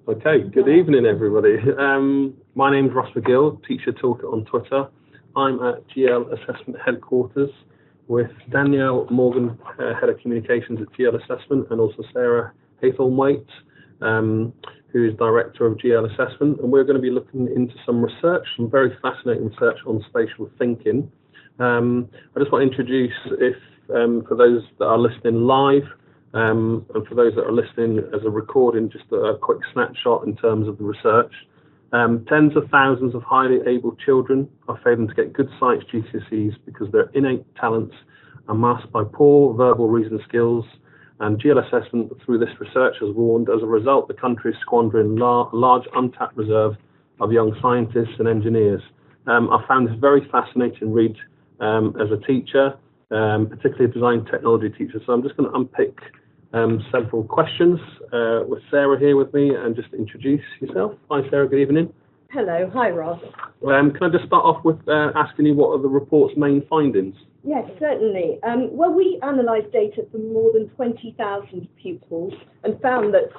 Okay, good evening, everybody. My name's Ross McGill, Teacher Toolkit on Twitter. I'm at GL Assessment Headquarters with Danielle Morgan, Head of Communications at GL Assessment, and also Sarah Haythornthwaite, who is Director of GL Assessment. And we're going to be looking into some research, some very fascinating research on spatial thinking. I just want to introduce, for those that are listening live, and for those that are listening as a recording, just a quick snapshot in terms of the research. Tens of thousands of highly able children are failing to get good science GCSEs because their innate talents are masked by poor verbal reasoning skills. And GL Assessment, through this research, has warned, as a result, the country is squandering a large untapped reserve of young scientists and engineers. I found this very fascinating read as a teacher, particularly a design technology teacher. So I'm just going to unpick several questions with Sarah here with me, and just introduce yourself. Hi Sarah, good evening. Hello, hi Ross. Can I just start off with asking you what are the report's main findings? Yes, certainly. Well, we analysed data from more than 20,000 pupils and found that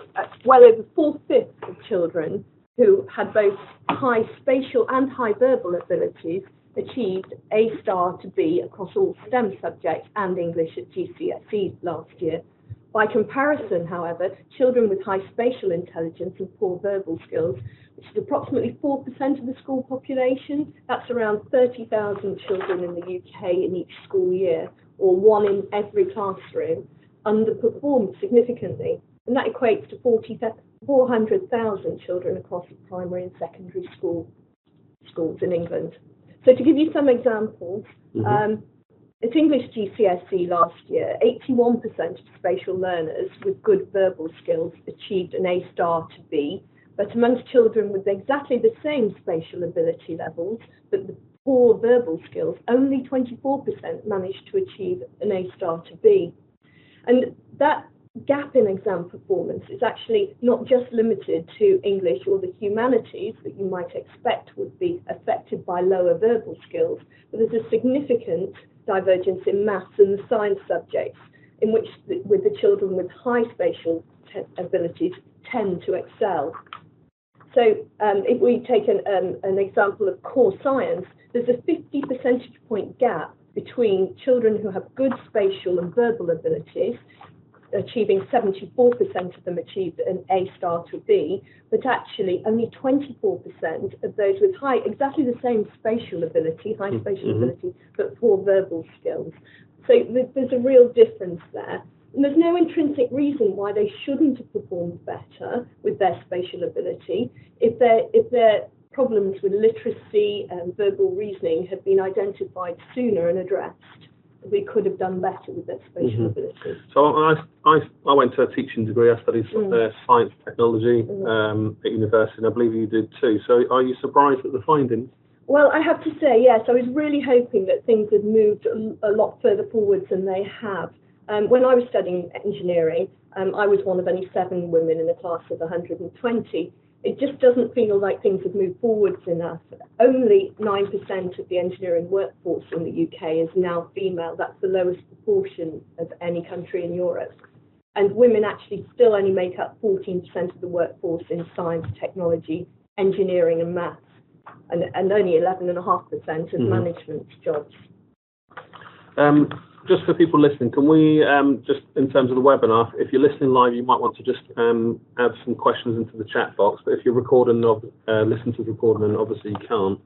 well over 4/5 of children who had both high spatial and high verbal abilities achieved A star to B across all STEM subjects and English at GCSE last year. By comparison, however, children with high spatial intelligence and poor verbal skills, which is approximately 4% of the school population, that's around 30,000 children in the UK in each school year, or 1 in every classroom, underperformed significantly. And that equates to 400,000 children across primary and secondary schools in England. So to give you some examples, at English GCSE last year, 81% of spatial learners with good verbal skills achieved an A star to B, but amongst children with exactly the same spatial ability levels, but the poor verbal skills, only 24% managed to achieve an A star to B. And that gap in exam performance is actually not just limited to English or the humanities that you might expect would be affected by lower verbal skills, but there's a significant divergence in maths and the science subjects, in which with the children with high spatial abilities tend to excel. So if we take an example of core science, there's a 50 percentage point gap between children who have good spatial and verbal abilities, achieving 74% of them achieved an A star to B, but actually only 24% of those with exactly the same spatial ability, high spatial ability, but poor verbal skills. So there's a real difference there. And there's no intrinsic reason why they shouldn't have performed better with their spatial ability if their problems with literacy and verbal reasoning had been identified sooner and addressed. We could have done better with their spatial ability. So I went to a teaching degree. I studied science technology at university, and I believe you did too. So are you surprised at the findings? Well, I have to say, yes, I was really hoping that things had moved a lot further forwards than they have. When I was studying engineering, I was one of only 7 women in a class of 120. It just doesn't feel like things have moved forwards enough. Only 9% of the engineering workforce in the UK is now female. That's the lowest proportion of any country in Europe. And women actually still only make up 14% of the workforce in science, technology, engineering and maths, and only 11.5% of management jobs. Just for people listening, can we, just in terms of the webinar, if you're listening live, you might want to just add some questions into the chat box. But if you're recording, listen to the recording, then obviously you can't.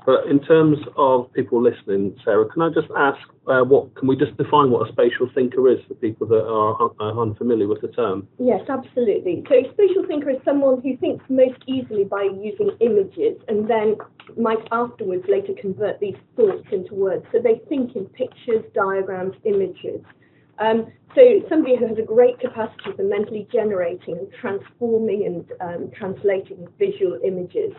But in terms of people listening, Sarah, can I just ask, can we just define what a spatial thinker is for people that are unfamiliar with the term? Yes, absolutely. So a spatial thinker is someone who thinks most easily by using images and then might afterwards later convert these thoughts into words. So they think in pictures, diagrams, images. So somebody who has a great capacity for mentally generating and transforming and translating visual images.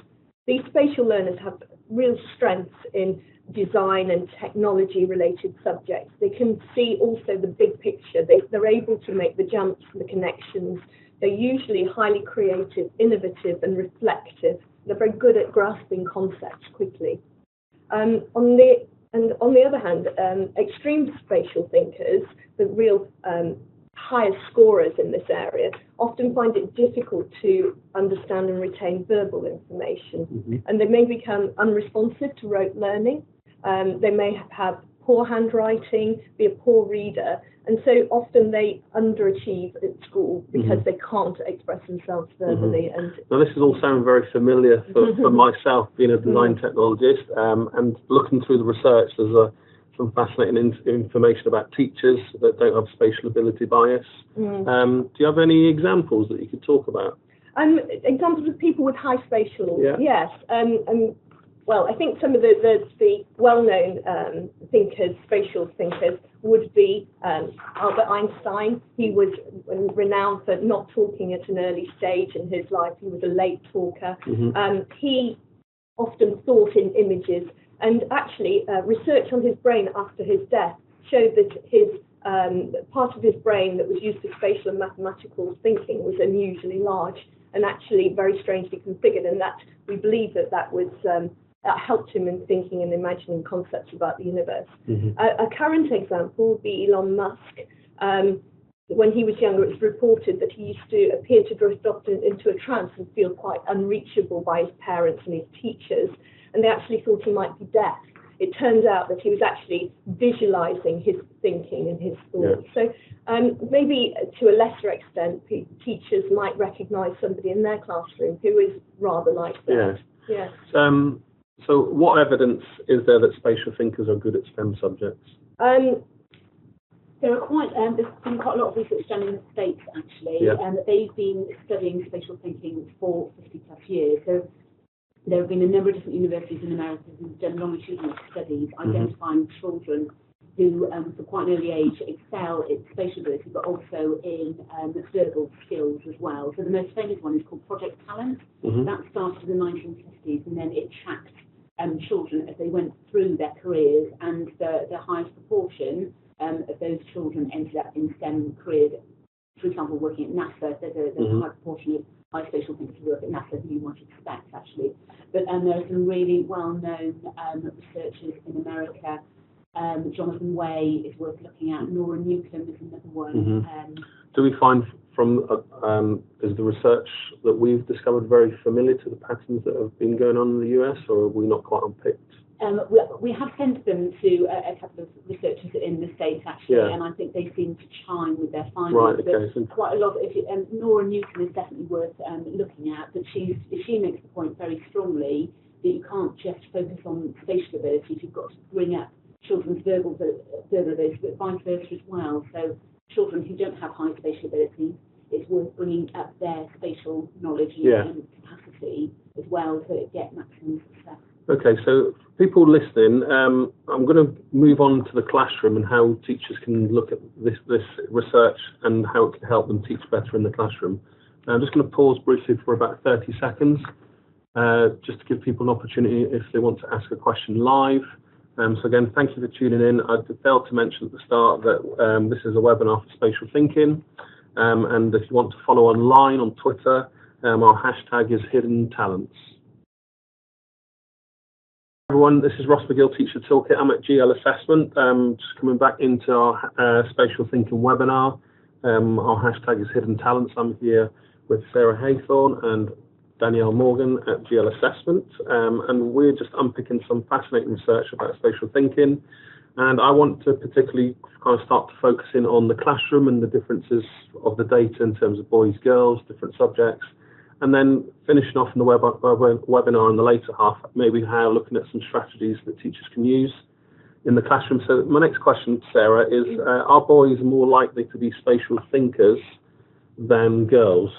These spatial learners have real strengths in design and technology-related subjects. They can see also the big picture. They're able to make the jumps and the connections. They're usually highly creative, innovative, and reflective. They're very good at grasping concepts quickly. On the other hand, extreme spatial thinkers, the real highest scorers in this area often find it difficult to understand and retain verbal information, and they may become unresponsive to rote learning. They may have poor handwriting, be a poor reader, and so often they underachieve at school because they can't express themselves verbally. And now this is all sounding very familiar for myself, being a design technologist, and looking through the research, there's some fascinating information about teachers that don't have spatial ability bias. Do you have any examples that you could talk about? Examples of people with high spatial, yes. Well, I think some of the well-known thinkers, spatial thinkers, would be Albert Einstein. He was renowned for not talking at an early stage in his life. He was a late talker. He often thought in images, and actually research on his brain after his death showed that his part of his brain that was used for spatial and mathematical thinking was unusually large and actually very strangely configured, and that we believe that was helped him in thinking and imagining concepts about the universe. A current example would be Elon Musk. When he was younger, it was reported that he used to appear to drift off into a trance and feel quite unreachable by his parents and his teachers, and they actually thought he might be deaf. It turned out that he was actually visualizing his thinking and his thoughts. So maybe to a lesser extent, teachers might recognize somebody in their classroom who is rather like that. Yes. So what evidence is there that spatial thinkers are good at STEM subjects? There's been quite a lot of research done in the States, actually, and they've been studying spatial thinking for 50 plus years. So there have been a number of different universities in America who've done longitudinal studies identifying children who, from quite an early age, excel in spatial ability, but also in verbal skills as well. So the most famous one is called Project Talent. That started in the 1950s, and then it tracked children as they went through their careers, and the highest proportion of those children ended up in STEM careers. For example, working at NASA, there's a high proportion of high spatial thinkers who work at NASA who you might expect, actually. But there are some really well-known researchers in America. Jonathan Way is worth looking at. Nora Newcomb is another one. Do we find from is the research that we've discovered very familiar to the patterns that have been going on in the US, or are we not quite unpicked? We have sent them to a couple of researchers in the States, actually, and I think they seem to chime with their findings. Right, okay. So quite a lot. Nora Newcomb is definitely worth looking at, but she makes the point very strongly that you can't just focus on spatial abilities. You've got to bring up children's verbal abilities, but vice versa as well. So children who don't have high spatial abilities, it's worth bringing up their spatial knowledge and capacity as well to get maximum success. Okay, so people listening, I'm going to move on to the classroom and how teachers can look at this research and how it can help them teach better in the classroom. I'm just going to pause briefly for about 30 seconds, just to give people an opportunity if they want to ask a question live. So again, thank you for tuning in. I failed to mention at the start that this is a webinar for spatial thinking, and if you want to follow online on Twitter, our hashtag is Hidden Talents. Everyone, this is Ross McGill, Teacher Toolkit. I'm at GL Assessment, just coming back into our spatial thinking webinar. Our hashtag is Hidden Talents. I'm here with Sarah Haythorn and Danielle Morgan at GL Assessment, and we're just unpicking some fascinating research about spatial thinking. And I want to particularly kind of start to focus in on the classroom and the differences of the data in terms of boys, girls, different subjects. And then finishing off in the webinar in the later half, maybe how looking at some strategies that teachers can use in the classroom. So my next question, Sarah, is are boys more likely to be spatial thinkers than girls?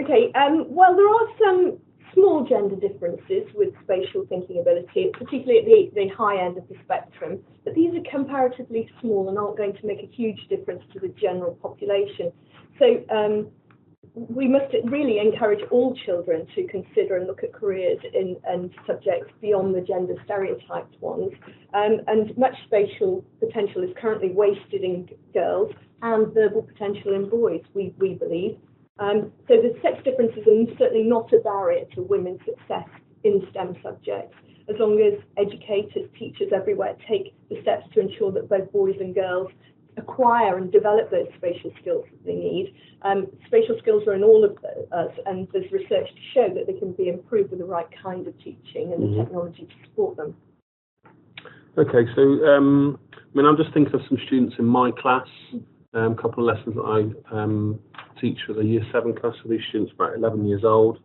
Okay, well, there are some small gender differences with spatial thinking ability, particularly at the high end of the spectrum, but these are comparatively small and aren't going to make a huge difference to the general population. So we must really encourage all children to consider and look at careers and subjects beyond the gender stereotyped ones. And much spatial potential is currently wasted in girls and verbal potential in boys, we believe. So the sex differences are certainly not a barrier to women's success in STEM subjects, as long as educators, teachers everywhere take the steps to ensure that both boys and girls acquire and develop those spatial skills that they need. Spatial skills are in all of us, and there's research to show that they can be improved with the right kind of teaching and the technology to support them. Okay, so I mean, I'm just thinking of some students in my class. A couple of lessons that I teach for the Year 7 class, so these students are about 11 years old.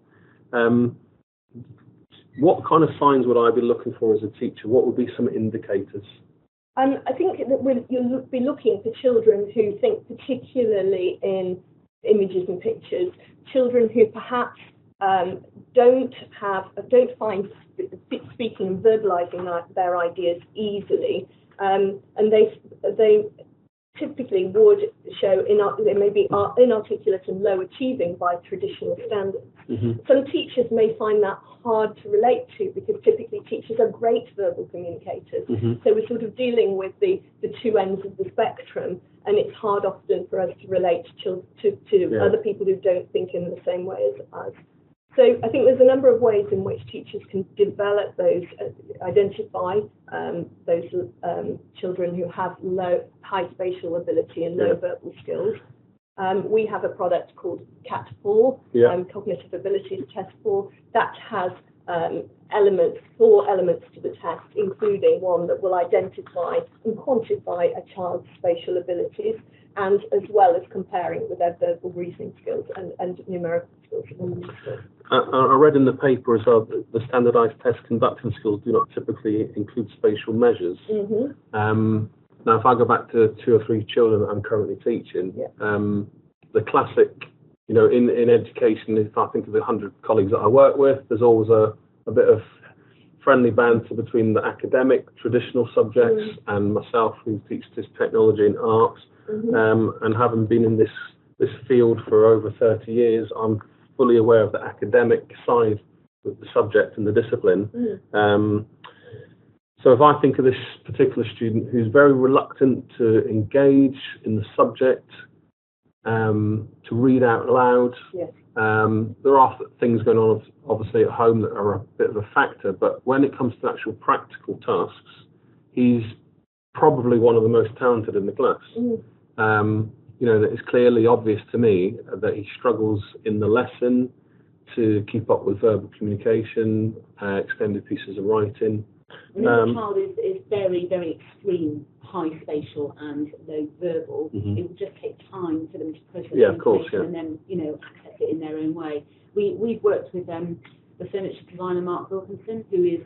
What kind of signs would I be looking for as a teacher? What would be some indicators? I think that you'll be looking for children who think particularly in images and pictures, children who perhaps don't find speaking and verbalising their ideas easily, and they typically would show they may be inarticulate and low achieving by traditional standards. Some teachers may find that hard to relate to because typically teachers are great verbal communicators. So we're sort of dealing with the two ends of the spectrum, and it's hard often for us to relate to other people who don't think in the same way as us. So I think there's a number of ways in which teachers can develop those, identify those children who have high spatial ability and low verbal skills. We have a product called CAT4, Cognitive Abilities Test 4, that has 4 elements to the test, including one that will identify and quantify a child's spatial abilities, and as well as comparing it with their verbal reasoning skills and numerical skills. I read in the paper as well that the standardised test conducting skills do not typically include spatial measures. Now, if I go back to 2 or 3 children that I'm currently teaching, the classic, you know, in education, if I think of the 100 colleagues that I work with, there's always a bit of friendly banter between the academic, traditional subjects and myself, who teaches technology and arts. And having been in this field for over 30 years, I'm fully aware of the academic side of the subject and the discipline. So if I think of this particular student who's very reluctant to engage in the subject, to read out loud, there are things going on obviously at home that are a bit of a factor, but when it comes to actual practical tasks, he's probably one of the most talented in the class. You know, it's clearly obvious to me that he struggles in the lesson to keep up with verbal communication, extended pieces of writing. I mean, the child is very, very extreme, high spatial and low verbal. It will just take time for them to process information and then, you know, access it in their own way. We've worked with the furniture designer Mark Wilkinson, who is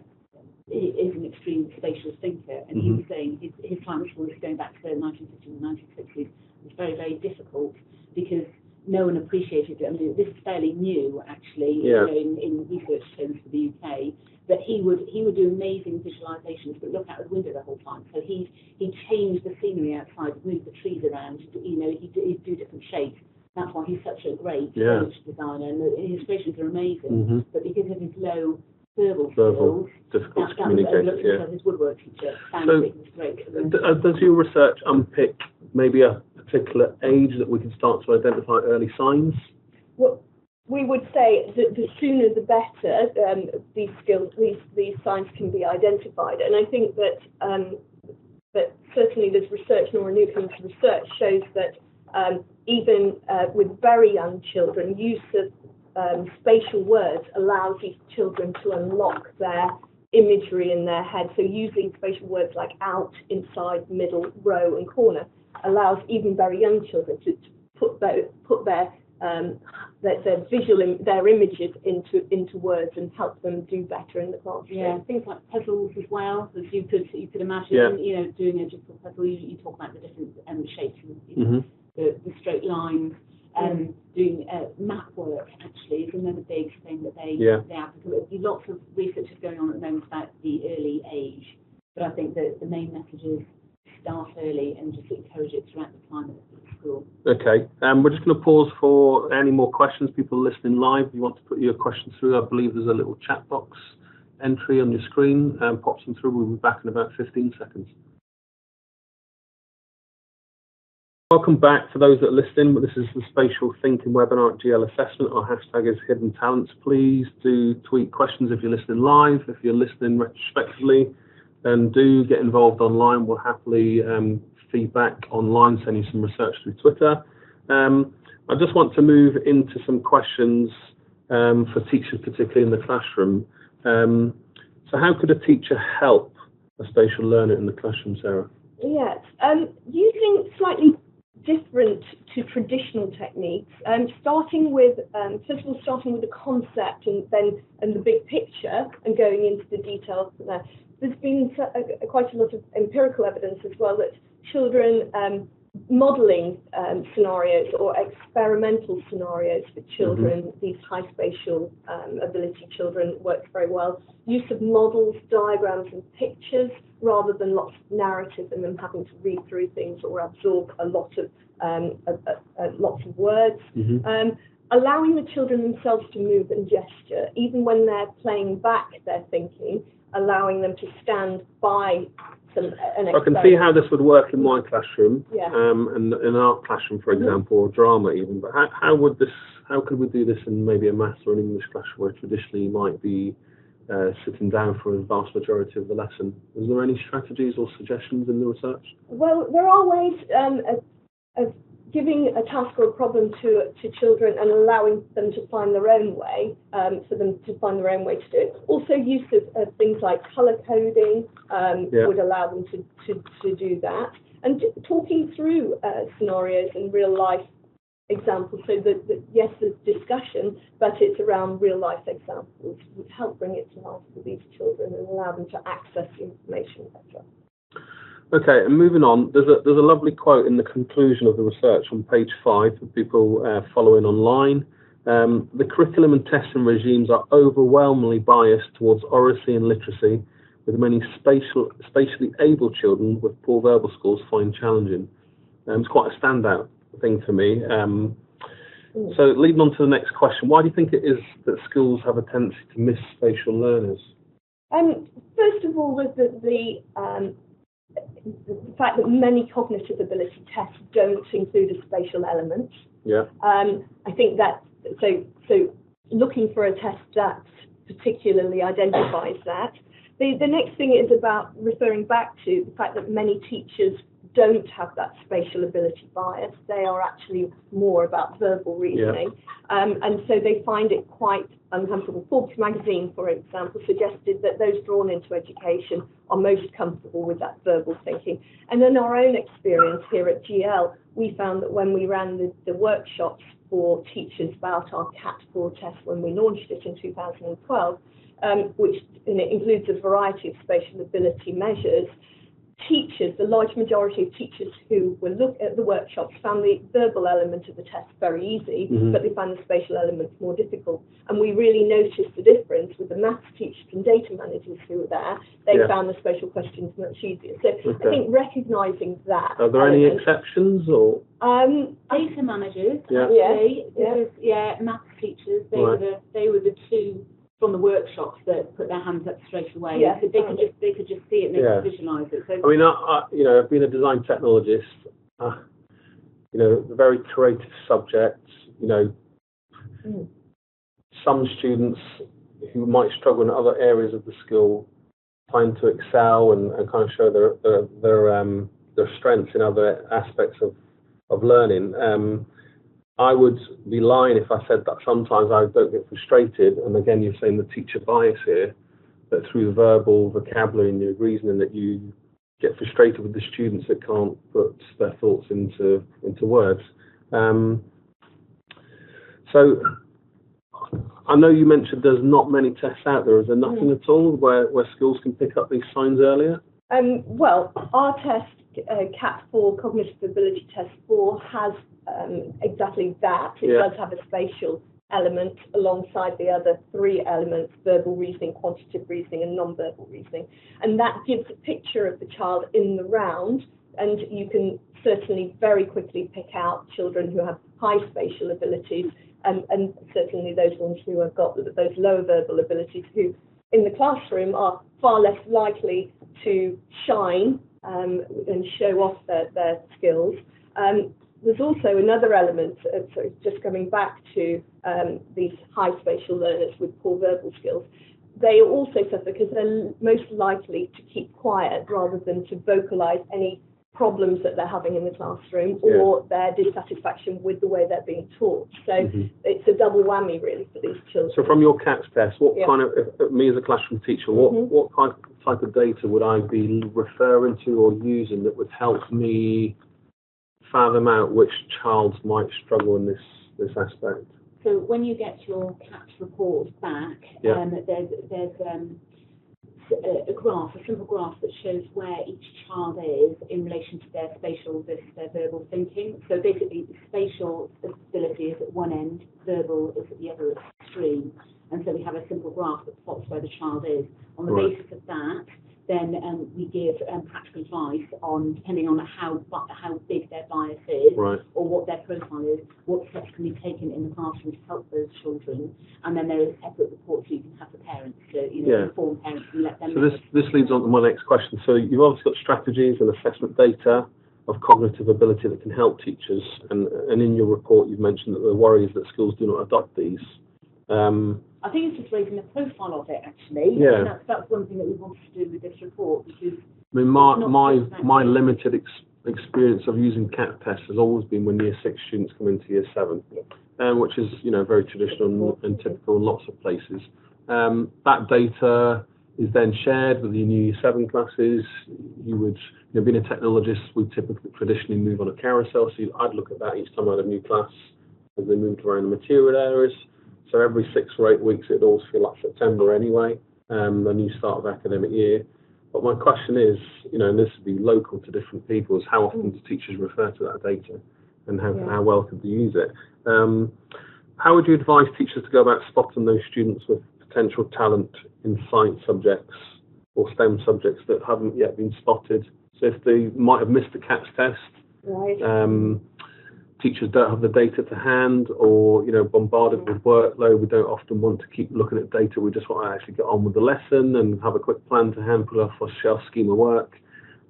an extreme spatial thinker, and he was saying his primary school is going back to the 1950s and 1960s. It was very, very difficult because no one appreciated it. I mean, this is fairly new, actually, you know, in research terms for the UK. But he would do amazing visualizations, but look out the window the whole time. So he changed the scenery outside, moved the trees around. You know, he'd do different shapes. That's why he's such a great furniture designer, and his illustrations are amazing. But because of his low verbal skills, difficult to communicate. His woodwork teacher found it was great. Does your research unpick maybe a particular age that we can start to identify early signs? Well, we would say that the sooner the better these skills, these signs can be identified. And I think that certainly there's research, Nora Newcomb's research shows that even with very young children, use of spatial words allows these children to unlock their imagery in their head. So using spatial words like out, inside, middle, row and corner allows even very young children to put their images into words and help them do better in the classroom. Yeah, things like puzzles as well, as you could imagine, you know, doing a jigsaw puzzle, you talk about the different shapes, and the straight lines. Doing map work actually is another big thing that they advocate. Lots of research is going on at the moment about the early age, but I think that the main message is start early and just encourage it throughout the time of the school. Okay, we're just going to pause for any more questions. People listening live, if you want to put your questions through, I believe there's a little chat box entry on your screen. Pop them through. We'll be back in about 15 seconds. Welcome back to those that are listening. This is the Spatial Thinking webinar at GL Assessment. Our hashtag is Hidden Talents. Please do tweet questions if you're listening live. If you're listening retrospectively, then do get involved online. We'll happily feedback online, sending some research through Twitter. I just want to move into some questions for teachers, particularly in the classroom. So how could a teacher help a spatial learner in the classroom, Sarah? Yes, using slightly different to traditional techniques, starting with the concept and the big picture and going into the details from there. There's been quite a lot of empirical evidence as well that children modelling scenarios or experimental scenarios for children, these high spatial ability children, work very well. Use of models, diagrams and pictures rather than lots of narrative and them having to read through things or absorb a lot of lots of words. Allowing the children themselves to move and gesture, even when they're playing back their thinking, allowing them to stand by I can see how this would work in my classroom, yeah. And in our classroom, for example, or drama even. But how could we do this in maybe a maths or an English classroom where traditionally you might be sitting down for a vast majority of the lesson? Is there any strategies or suggestions in the research? Well, there are ways of giving a task or a problem to children and allowing them to find their own way, for them to find their own way to do it. Also, use of things like colour coding would allow them to do that. And talking through scenarios and real life examples, so that yes, there's discussion, but it's around real life examples, would help bring it to life for these children and allow them to access the information better. Okay, and moving on, there's a lovely quote in the conclusion of the research on page 5 for people following online. The curriculum and testing regimes are overwhelmingly biased towards oracy and literacy, with many spatially able children with poor verbal skills find challenging. It's quite a standout thing for me. So leading on to the next question, why do you think it is that schools have a tendency to miss spatial learners? First of all, with the fact that many cognitive ability tests don't include a spatial element. Yeah. I think that so looking for a test that particularly identifies that. The next thing is about referring back to the fact that many teachers don't have that spatial ability bias. They are actually more about verbal reasoning. And so they find it quite uncomfortable. Forbes magazine, for example, suggested that those drawn into education are most comfortable with that verbal thinking. And in our own experience here at GL, we found that when we ran the workshops for teachers about our CAT4 test when we launched it in 2012, which it includes a variety of spatial ability measures, teachers, the large majority of teachers who were looked at the workshops found the verbal element of the test very easy, but they found the spatial elements more difficult. And we really noticed the difference with the maths teachers and data managers who were there. They found the spatial questions much easier. So I think recognising that. Are there any exceptions or? Data managers, maths teachers, they were the two from the workshops that put their hands up straight away. Yeah. They could just see it and they could visualise it. So, I mean, I've been a design technologist. Very creative subjects. Some students who might struggle in other areas of the school find to excel and kind of show their strengths in other aspects of learning. I would be lying if I said that sometimes I don't get frustrated, and again you're saying the teacher bias here, that through the verbal vocabulary and your reasoning that you get frustrated with the students that can't put their thoughts into words. So I know you mentioned there's not many tests out there. Is there nothing at all where schools can pick up these signs earlier? Well, our test, CAT4, Cognitive Ability Test 4, has exactly that. It does have a spatial element alongside the other 3 elements: verbal reasoning, quantitative reasoning, and non-verbal reasoning. And that gives a picture of the child in the round, and you can certainly very quickly pick out children who have high spatial abilities, and certainly those ones who have got those lower verbal abilities, who in the classroom are far less likely to shine and show off their skills. There's also another element, just coming back to these high spatial learners with poor verbal skills. They also suffer because they're most likely to keep quiet rather than to vocalise any problems that they're having in the classroom or their dissatisfaction with the way they're being taught. So it's a double whammy really for these children. So from your CATS test, what kind of, me as a classroom teacher, what type of data would I be referring to or using that would help me fathom out which child might struggle in this aspect? So when you get your CATS report back, there's a graph, a simple graph that shows where each child is in relation to their spatial versus their verbal thinking. So basically, spatial ability is at one end, verbal is at the other extreme. And so we have a simple graph that plots where the child is. On the basis of that, then we give practical advice on, depending on how big their bias is or what their profile is, what steps can be taken in the classroom to help those children. And then there is a separate report so you can have the parents to inform parents and let them know. So this leads on to my next question. So you've obviously got strategies and assessment data of cognitive ability that can help teachers, and in your report you've mentioned that the worry is that schools do not adopt these. I think it's just raising the profile of it, actually. Yeah. And that's one thing that we wanted to do with this report, because I mean, my limited experience of using CAT tests has always been when Year 6 students come into Year 7, which is, very traditional and typical in lots of places. That data is then shared with the new Year 7 classes. You would, being a technologist, we typically traditionally move on a carousel, so I'd look at that each time I had a new class as they moved around the material areas. So every 6 or 8 weeks, it'd always feel like September anyway, the new start of academic year. But my question is, and this would be local to different people, is how often do teachers refer to that data, and how well could they use it? How would you advise teachers to go about spotting those students with potential talent in science subjects or STEM subjects that haven't yet been spotted? So if they might have missed the CATS test, teachers don't have the data to hand, or bombarded with workload, we don't often want to keep looking at data. We just want to actually get on with the lesson and have a quick plan to hand, put off a shelf scheme of work.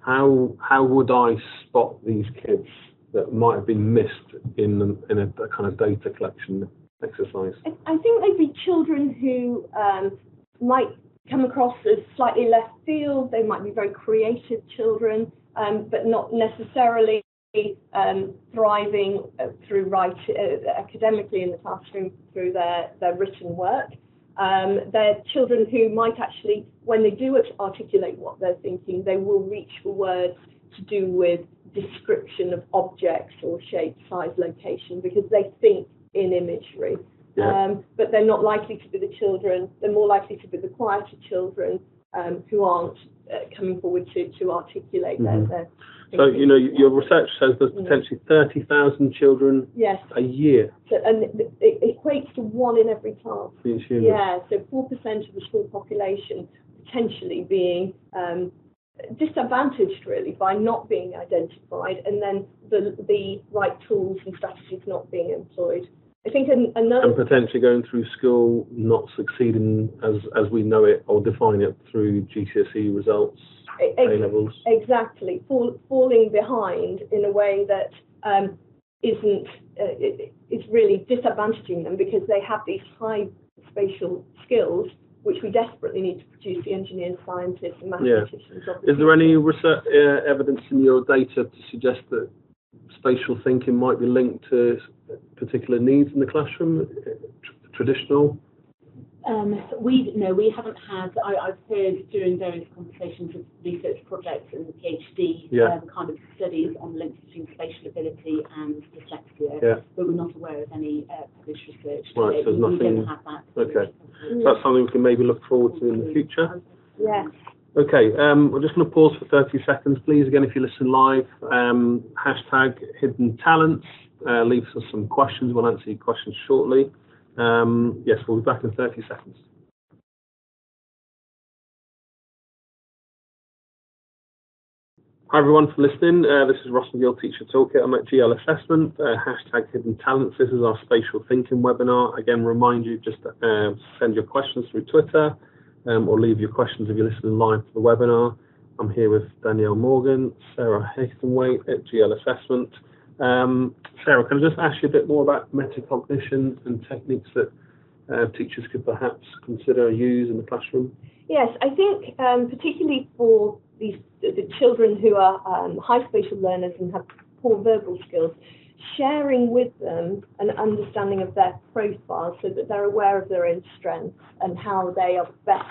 How would I spot these kids that might have been missed in a kind of data collection exercise? I think they'd be children who might come across as slightly left field. They might be very creative children, but not necessarily thriving through academically in the classroom through their written work. They're children who might actually, when they do articulate what they're thinking, they will reach for words to do with description of objects or shape, size, location, because they think in imagery. But they're not likely to be the children, they're more likely to be the quieter children who aren't coming forward to articulate their So, your research says there's potentially 30,000 children a year. So, and it equates to 1 in every class. Yeah, so 4% of the school population potentially being disadvantaged, really, by not being identified, and then the right tools and strategies not being employed. I think another... And potentially going through school, not succeeding as we know it, or define it through GCSE results, A-levels. Exactly, falling behind in a way that is really disadvantaging them, because they have these high spatial skills which we desperately need to produce the engineers, scientists and mathematicians of. Is there any research evidence in your data to suggest that spatial thinking might be linked to particular needs in the classroom, traditional? We haven't had. I've heard during various conversations with research projects and the PhD kind of studies on links between spatial ability and dyslexia, but we're not aware of any published research. Right, so there's nothing. We don't have that. Okay, so that's something we can maybe look forward to in the future. Yes. Okay, we're just going to pause for 30 seconds, please. Again, if you listen live, hashtag hidden talents. Leave us some questions. We'll answer your questions shortly. Yes, we'll be back in 30 seconds. Hi everyone for listening. This is Ross McGill, Teacher Toolkit. I'm at GL Assessment, hashtag Hidden Talents. This is our spatial thinking webinar. Again, remind you just send your questions through Twitter, or leave your questions if you're listening live to the webinar. I'm here with Danielle Morgan, Sarah Haythornthwaite at GL Assessment. Sarah, can I just ask you a bit more about metacognition and techniques that teachers could perhaps consider use in the classroom? Yes, I think particularly for the children who are high spatial learners and have poor verbal skills, sharing with them an understanding of their profile so that they're aware of their own strengths and how they are best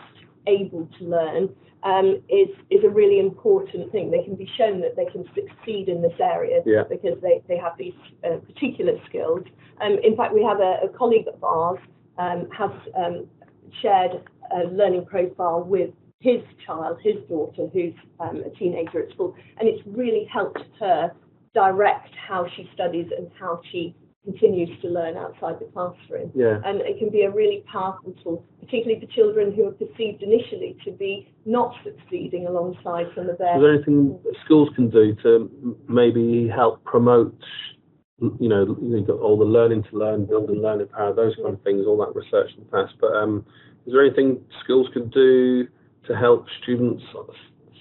able to learn is a really important thing. They can be shown that they can succeed in this area because they have these particular skills. In fact, we have a colleague of ours has shared a learning profile with his child, his daughter, who's a teenager at school, and it's really helped her direct how she studies and how she continues to learn outside the classroom. And it can be a really powerful tool, particularly for children who are perceived initially to be not succeeding alongside some of their... Is there anything that schools can do to maybe help promote, you've got all the learning to learn, building learning power, those kind of things, all that research in the past, but is there anything schools could do to help students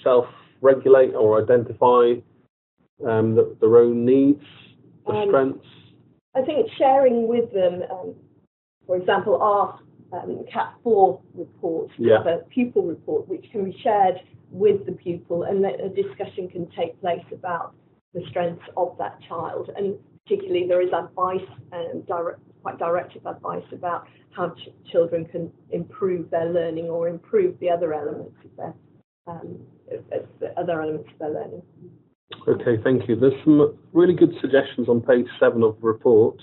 self-regulate or identify their own needs, their strengths? I think it's sharing with them, for example, our CAT 4 report, a pupil report, which can be shared with the pupil, and that a discussion can take place about the strengths of that child. And particularly there is advice, quite directive advice about how children can improve their learning or improve the other elements of their learning. Okay, thank you. There's some really good suggestions on page 7 of the report.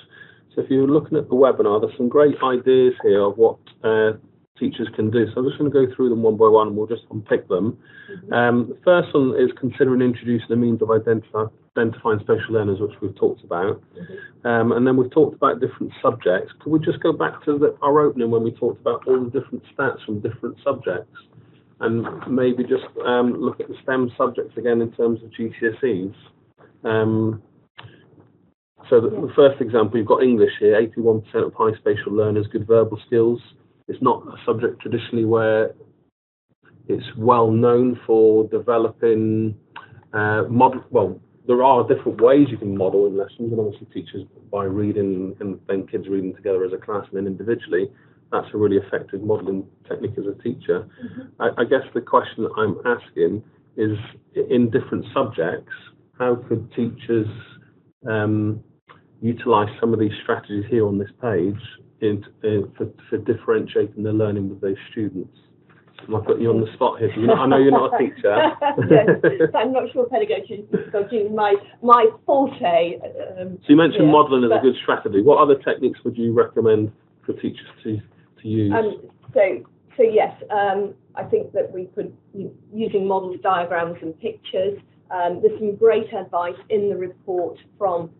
So if you're looking at the webinar, there's some great ideas here of what teachers can do. So I'm just going to go through them one by one and we'll just unpick them. The first one is considering introducing a means of identifying special learners, which we've talked about. And then we've talked about different subjects. Could we just go back to our opening when we talked about all the different stats from different subjects? And maybe just look at the STEM subjects again in terms of GCSEs. So the first example, you've got English here, 81% of high spatial learners, good verbal skills. It's not a subject traditionally where it's well known for developing model. Well, there are different ways you can model in lessons, and obviously teachers by reading and then kids reading together as a class and then individually. That's a really effective modelling technique as a teacher. I guess the question that I'm asking is, in different subjects, how could teachers utilise some of these strategies here on this page for differentiating their learning with those students? I've got you on the spot here. I know you're not a teacher. Yes, I'm not sure pedagogy is my forte. So you mentioned modelling as a good strategy. What other techniques would you recommend for teachers to use? So yes, I think that we could, using models, diagrams and pictures, there's some great advice in the report from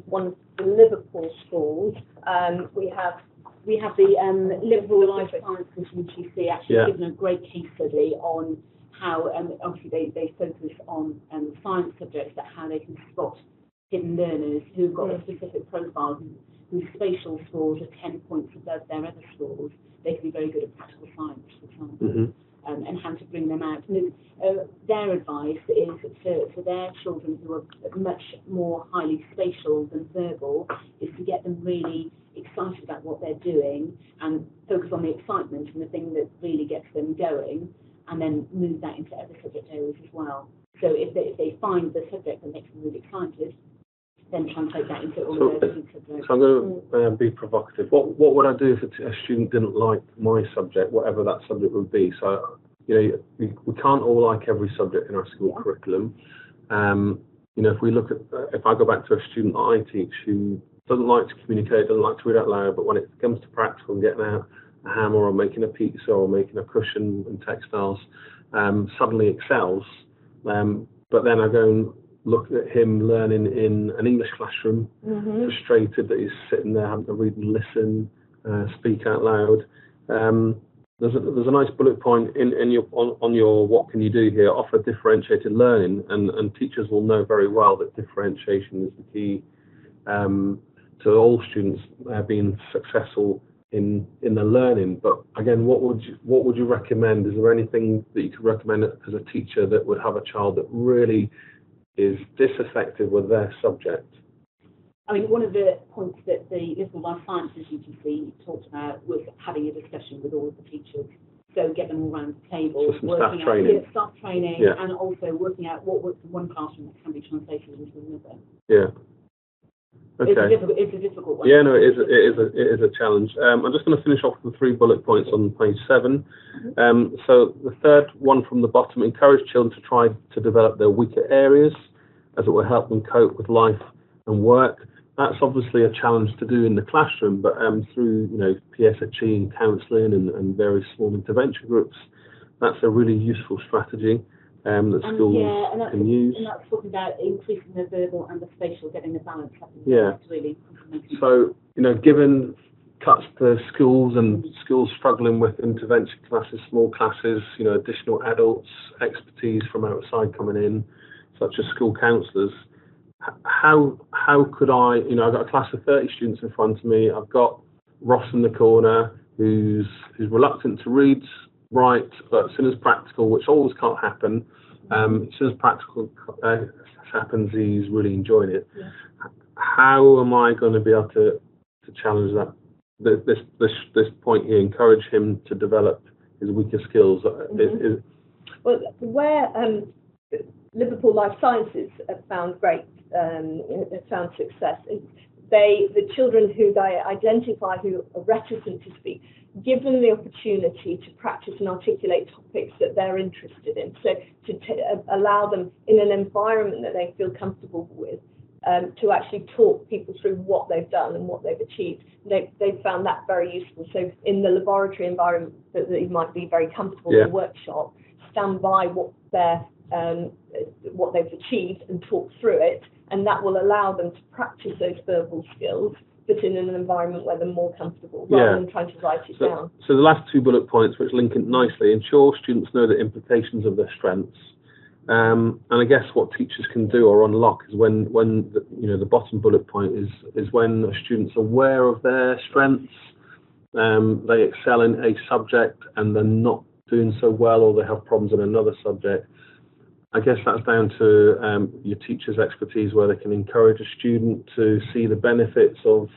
one of the Liverpool schools. We have the Liverpool Life Sciences UTC actually given a great case study on how obviously they focus on science subjects, but how they can spot hidden learners who've got a specific profile, whose spatial scores are 10 points above their other scores. They can be very good at practical science, for example, and how to bring them out. And their advice is for their children who are much more highly spatial than verbal, is to get them really excited about what they're doing and focus on the excitement and the thing that really gets them going, and then move that into other subject areas as well. So if they find the subject that makes them really excited, then translate that into all of those subjects. So I'm going to be provocative. What would I do if a student didn't like my subject, whatever that subject would be? So, we can't all like every subject in our school curriculum. If we look at, if I go back to a student that I teach who doesn't like to communicate, doesn't like to read out loud, but when it comes to practical and getting out a hammer or making a pizza or making a cushion and textiles, suddenly excels. But then I go and look at him learning in an English classroom, frustrated that he's sitting there having to read and listen, speak out loud. There's a nice bullet point on your what can you do here, offer differentiated learning, and teachers will know very well that differentiation is the key to all students being successful in their learning. But again, what would you recommend? Is there anything that you could recommend as a teacher that would have a child that really is disaffected with their subject? I mean, one of the points that the Liverpool Life Sciences UTC talked about was having a discussion with all of the teachers. go get them all around the table, so working out staff training, yeah. and also working out what works in one classroom that can be translated into another. Yeah. Okay. It's a difficult one. Yeah, no, it is a challenge. I'm just going to finish off with 3 bullet points on page 7. So the third one from the bottom: encourage children to try to develop their weaker areas, as it will help them cope with life and work. That's obviously a challenge to do in the classroom, but through PSHE and counselling and various small intervention groups, that's a really useful strategy that schools can use. And that's talking about increasing the verbal and the spatial, getting the balance up. Yeah. Really so given cuts to schools and schools struggling with intervention classes, small classes, additional adults, expertise from outside coming in, such as school counsellors. How could I, I've got a class of 30 students in front of me. I've got Ross in the corner who's reluctant to read, write, but as soon as practical, which always can't happen, as soon as practical happens, he's really enjoying it. Yeah. How am I going to be able to challenge that? This point here, encourage him to develop his weaker skills. Well, where Liverpool Life Sciences have found found success. The children who they identify who are reticent to speak, give them the opportunity to practice and articulate topics that they're interested in. So to allow them in an environment that they feel comfortable with, to actually talk people through what they've done and what they've achieved. They've found that very useful. So in the laboratory environment that they might be very comfortable in a workshop, stand by what they've achieved and talk through it, and that will allow them to practice those verbal skills, but in an environment where they're more comfortable, rather than trying to write it down. So the last 2 bullet points, which link it nicely: ensure students know the implications of their strengths. And I guess what teachers can do or unlock is when the bottom bullet point is when a student's aware of their strengths, they excel in a subject and they're not doing so well, or they have problems in another subject. I guess that's down to your teacher's expertise, where they can encourage a student to see the benefits of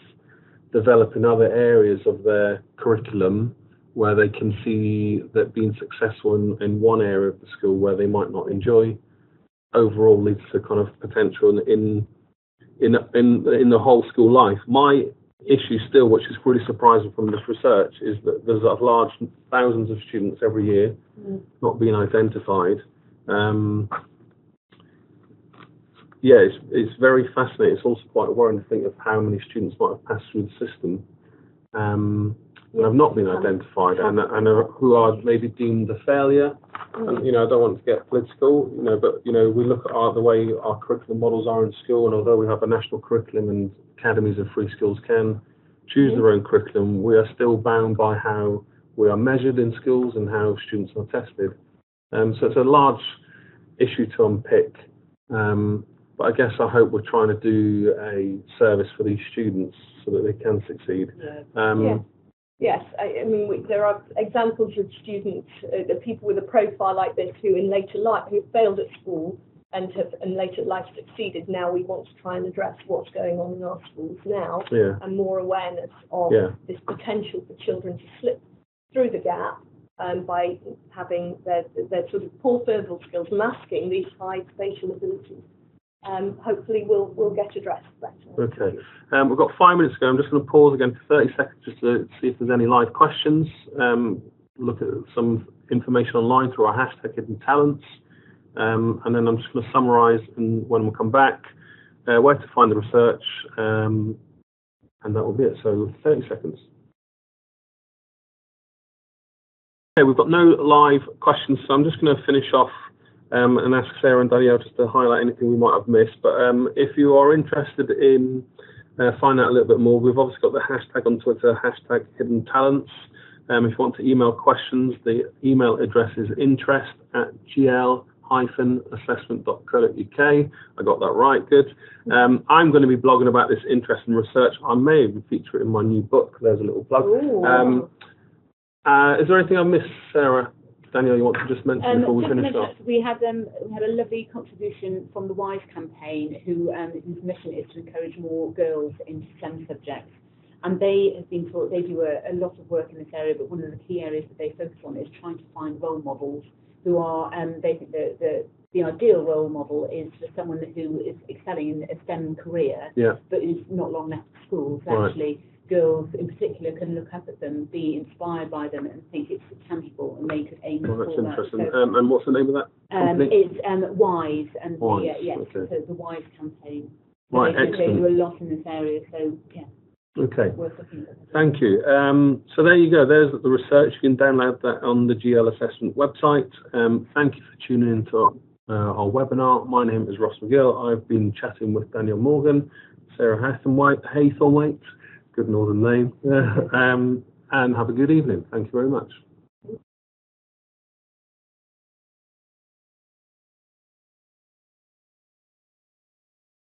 developing other areas of their curriculum, where they can see that being successful in one area of the school where they might not enjoy overall leads to kind of potential in the whole school life. My issue still, which is really surprising from this research, is that there's a large thousands of students every year not being identified. It's very fascinating. It's also quite worrying to think of how many students might have passed through the system and have not been identified, and who are maybe deemed a failure. And, I don't want to get political, but we look at the way our curriculum models are in school, and although we have a national curriculum and academies and free schools can choose their own curriculum, we are still bound by how we are measured in schools and how students are tested. So it's a large issue to unpick. But I guess I hope we're trying to do a service for these students so that they can succeed. Yes, I mean, there are examples of students, people with a profile like this who in later life, who failed at school and have in later life succeeded. Now we want to try and address what's going on in our schools now, and more awareness of this potential for children to slip through the gap by having their sort of poor verbal skills masking these high spatial abilities. Hopefully we'll get addressed better. Okay. We've got 5 minutes to go. I'm just going to pause again for 30 seconds just to see if there's any live questions. Look at some information online through our hashtag Hidden Talents. And then I'm just going to summarise, and when we come back, where to find the research, and that will be it. So 30 seconds. Okay, we've got no live questions, so I'm just going to finish off and ask Sarah and Danielle just to highlight anything we might have missed. But if you are interested in finding out a little bit more, we've obviously got the hashtag on Twitter, hashtag Hidden Talents. If you want to email questions, the email address is interest@gl-assessment.co.uk. I got that right, good. I'm going to be blogging about this interest in research. I may even feature it in my new book. There's a little plug. Is there anything I missed, Sarah? Danielle, you want to just mention before we finish off? We had a lovely contribution from the WISE campaign, whose mission is to encourage more girls in STEM subjects. And they have been taught, they do a lot of work in this area, but one of the key areas that they focus on is trying to find role models who are, they think the ideal role model is for someone who is excelling in a STEM career, but is not long left school. So actually, girls in particular can look up at them, be inspired by them, and think it's tangible, and they could aim for that's that. interesting. So, and what's the name of that company? It's WISE, and WISE, so the WISE campaign. Right, they excellent. do a lot in this area, so yeah. Okay. Worth looking at. Thank you. So there you go. There's the research. You can download that on the GL Assessment website. Thank you for tuning in to our webinar. My name is Ross McGill. I've been chatting with Danielle Morgan, Sarah Haythornthwaite, good northern name, and have a good evening. Thank you very much.